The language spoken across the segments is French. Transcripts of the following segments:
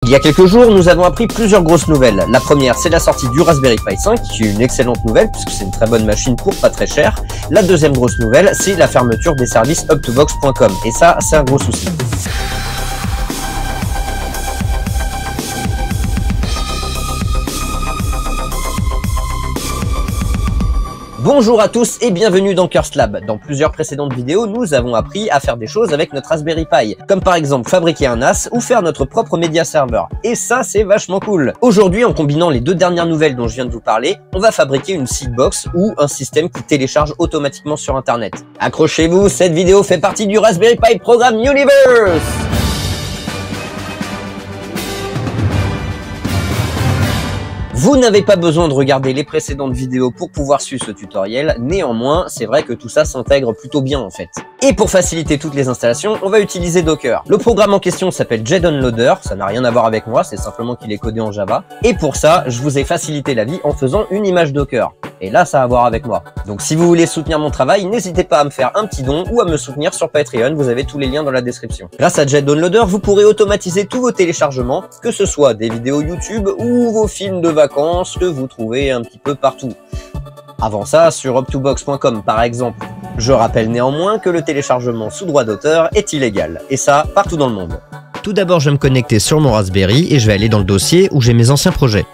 Il y a quelques jours, nous avons appris plusieurs grosses nouvelles. La première, c'est la sortie du Raspberry Pi 5, qui est une excellente nouvelle puisque c'est une très bonne machine pour pas très cher. La deuxième grosse nouvelle, c'est la fermeture des services up2box.com. Et ça, c'est un gros souci. Bonjour à tous et bienvenue dans Cursed Lab. Dans plusieurs précédentes vidéos, nous avons appris à faire des choses avec notre Raspberry Pi, comme par exemple fabriquer un NAS ou faire notre propre média serveur. Et ça, c'est vachement cool. Aujourd'hui, en combinant les deux dernières nouvelles dont je viens de vous parler, on va fabriquer une seedbox ou un système qui télécharge automatiquement sur Internet. Accrochez-vous, cette vidéo fait partie du Raspberry Pi Program Universe. Vous n'avez pas besoin de regarder les précédentes vidéos pour pouvoir suivre ce tutoriel, néanmoins, c'est vrai que tout ça s'intègre plutôt bien en fait. Et pour faciliter toutes les installations, on va utiliser Docker. Le programme en question s'appelle JDownloader, ça n'a rien à voir avec moi, c'est simplement qu'il est codé en Java. Et pour ça, je vous ai facilité la vie en faisant une image Docker. Et là, ça a à voir avec moi. Donc si vous voulez soutenir mon travail, n'hésitez pas à me faire un petit don ou à me soutenir sur Patreon, vous avez tous les liens dans la description. Grâce à JDownloader, vous pourrez automatiser tous vos téléchargements, que ce soit des vidéos YouTube ou vos films de vacances que vous trouvez un petit peu partout. Avant ça, sur up2box.com par exemple. Je rappelle néanmoins que le téléchargement sous droit d'auteur est illégal, et ça partout dans le monde. Tout d'abord, je vais me connecter sur mon Raspberry et je vais aller dans le dossier où j'ai mes anciens projets.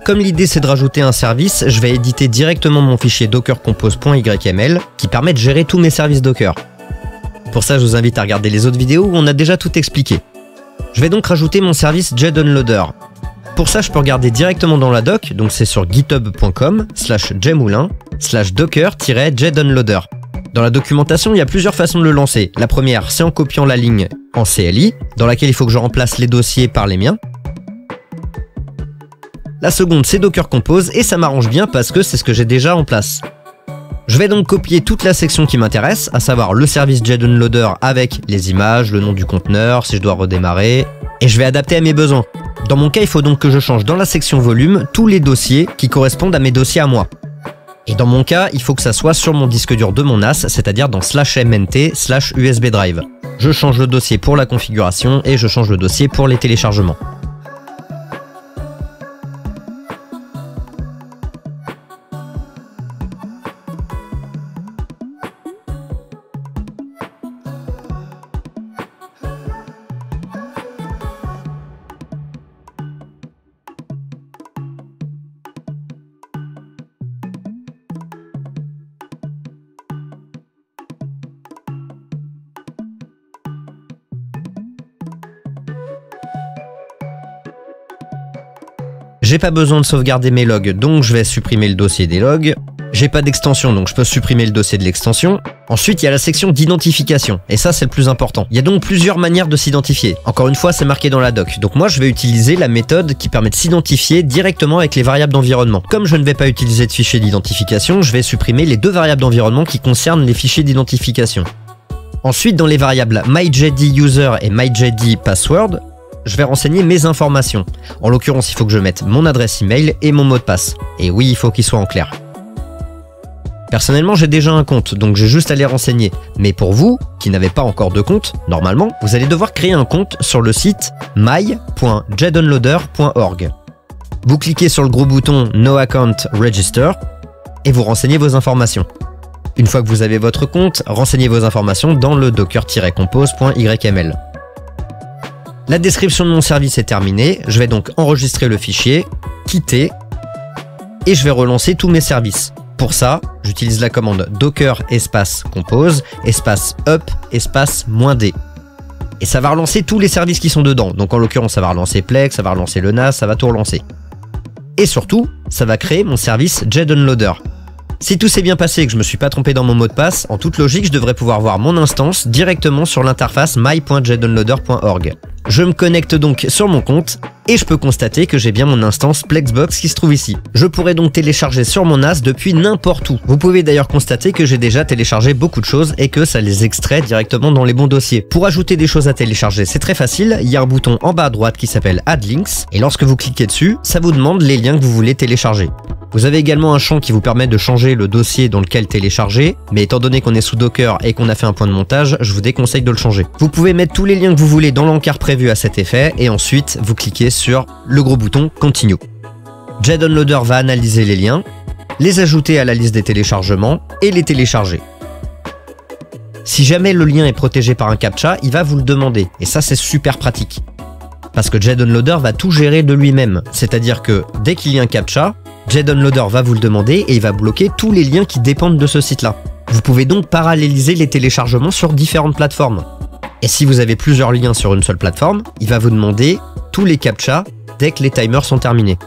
Comme l'idée c'est de rajouter un service, je vais éditer directement mon fichier dockercompose.yml qui permet de gérer tous mes services Docker. Pour ça, je vous invite à regarder les autres vidéos où on a déjà tout expliqué. Je vais donc rajouter mon service JDownloader. Pour ça, je peux regarder directement dans la doc, donc c'est sur github.com/jmoulin/docker-jdownloader. Dans la documentation, il y a plusieurs façons de le lancer. La première, c'est en copiant la ligne en CLI, dans laquelle il faut que je remplace les dossiers par les miens. La seconde, c'est Docker Compose, et ça m'arrange bien parce que c'est ce que j'ai déjà en place. Je vais donc copier toute la section qui m'intéresse, à savoir le service JDownloader avec les images, le nom du conteneur, si je dois redémarrer, et je vais adapter à mes besoins. Dans mon cas, il faut donc que je change dans la section volume tous les dossiers qui correspondent à mes dossiers à moi. Et dans mon cas, il faut que ça soit sur mon disque dur de mon NAS, c'est-à-dire dans /mnt/USB drive. Je change le dossier pour la configuration et je change le dossier pour les téléchargements. J'ai pas besoin de sauvegarder mes logs, donc je vais supprimer le dossier des logs. J'ai pas d'extension, donc je peux supprimer le dossier de l'extension. Ensuite, il y a la section d'identification, et ça c'est le plus important. Il y a donc plusieurs manières de s'identifier. Encore une fois, c'est marqué dans la doc. Donc moi, je vais utiliser la méthode qui permet de s'identifier directement avec les variables d'environnement. Comme je ne vais pas utiliser de fichier d'identification, je vais supprimer les deux variables d'environnement qui concernent les fichiers d'identification. Ensuite, dans les variables myJDUser et myJDPassword, je vais renseigner mes informations. En l'occurrence, il faut que je mette mon adresse email et mon mot de passe. Et oui, il faut qu'il soit en clair. Personnellement, j'ai déjà un compte, donc j'ai juste à les renseigner. Mais pour vous, qui n'avez pas encore de compte, normalement, vous allez devoir créer un compte sur le site my.jdownloader.org. Vous cliquez sur le gros bouton No Account Register et vous renseignez vos informations. Une fois que vous avez votre compte, renseignez vos informations dans le docker-compose.yml. La description de mon service est terminée, je vais donc enregistrer le fichier, quitter, et je vais relancer tous mes services. Pour ça, j'utilise la commande docker espace compose espace up espace -d. Et ça va relancer tous les services qui sont dedans. Donc en l'occurrence, ça va relancer Plex, ça va relancer le NAS, ça va tout relancer. Et surtout, ça va créer mon service JDownloader. Si tout s'est bien passé et que je me suis pas trompé dans mon mot de passe, en toute logique, je devrais pouvoir voir mon instance directement sur l'interface my.jdownloader.org. Je me connecte donc sur mon compte Et je peux constater que j'ai bien mon instance Plexbox qui se trouve ici. Je pourrais donc télécharger sur mon NAS depuis n'importe où. Vous pouvez d'ailleurs constater que j'ai déjà téléchargé beaucoup de choses et que ça les extrait directement dans les bons dossiers. Pour ajouter des choses à télécharger, c'est très facile. Il y a un bouton en bas à droite qui s'appelle Add Links et lorsque vous cliquez dessus, ça vous demande les liens que vous voulez télécharger. Vous avez également un champ qui vous permet de changer le dossier dans lequel télécharger, mais étant donné qu'on est sous Docker et qu'on a fait un point de montage, je vous déconseille de le changer. Vous pouvez mettre tous les liens que vous voulez dans l'encart prévu à cet effet et ensuite vous cliquez sur le gros bouton Continue. JDownloader va analyser les liens, les ajouter à la liste des téléchargements et les télécharger. Si jamais le lien est protégé par un captcha, il va vous le demander et ça c'est super pratique. Parce que JDownloader va tout gérer de lui-même, c'est-à-dire que dès qu'il y a un captcha, JDownloader va vous le demander et il va bloquer tous les liens qui dépendent de ce site-là. Vous pouvez donc paralléliser les téléchargements sur différentes plateformes. Et si vous avez plusieurs liens sur une seule plateforme, il va vous demander tous les captchas dès que les timers sont terminés.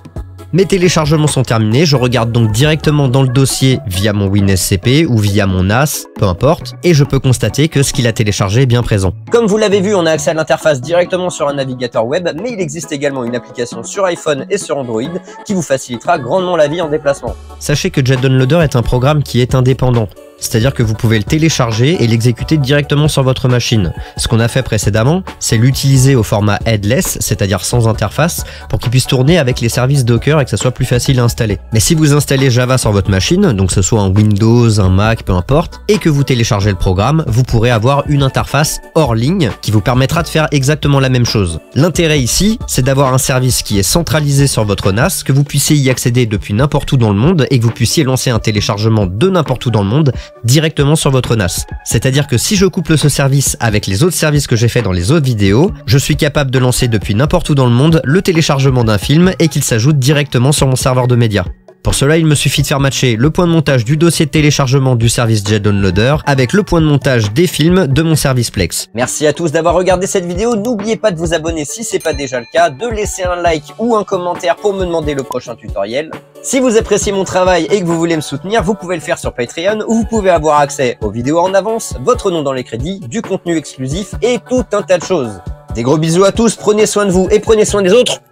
Mes téléchargements sont terminés, je regarde donc directement dans le dossier via mon WinSCP ou via mon NAS, peu importe, et je peux constater que ce qu'il a téléchargé est bien présent. Comme vous l'avez vu, on a accès à l'interface directement sur un navigateur web, mais il existe également une application sur iPhone et sur Android qui vous facilitera grandement la vie en déplacement. Sachez que JDownloader est un programme qui est indépendant. C'est-à-dire que vous pouvez le télécharger et l'exécuter directement sur votre machine. Ce qu'on a fait précédemment, c'est l'utiliser au format headless, c'est-à-dire sans interface, pour qu'il puisse tourner avec les services Docker et que ça soit plus facile à installer. Mais si vous installez Java sur votre machine, donc que ce soit un Windows, un Mac, peu importe, et que vous téléchargez le programme, vous pourrez avoir une interface hors ligne qui vous permettra de faire exactement la même chose. L'intérêt ici, c'est d'avoir un service qui est centralisé sur votre NAS, que vous puissiez y accéder depuis n'importe où dans le monde et que vous puissiez lancer un téléchargement de n'importe où dans le monde directement sur votre NAS. C'est-à-dire que si je couple ce service avec les autres services que j'ai fait dans les autres vidéos, je suis capable de lancer depuis n'importe où dans le monde le téléchargement d'un film et qu'il s'ajoute directement sur mon serveur de médias. Pour cela, il me suffit de faire matcher le point de montage du dossier de téléchargement du service JDownloader avec le point de montage des films de mon service Plex. Merci à tous d'avoir regardé cette vidéo. N'oubliez pas de vous abonner si c'est pas déjà le cas, de laisser un like ou un commentaire pour me demander le prochain tutoriel. Si vous appréciez mon travail et que vous voulez me soutenir, vous pouvez le faire sur Patreon où vous pouvez avoir accès aux vidéos en avance, votre nom dans les crédits, du contenu exclusif et tout un tas de choses. Des gros bisous à tous, prenez soin de vous et prenez soin des autres.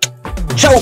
Ciao!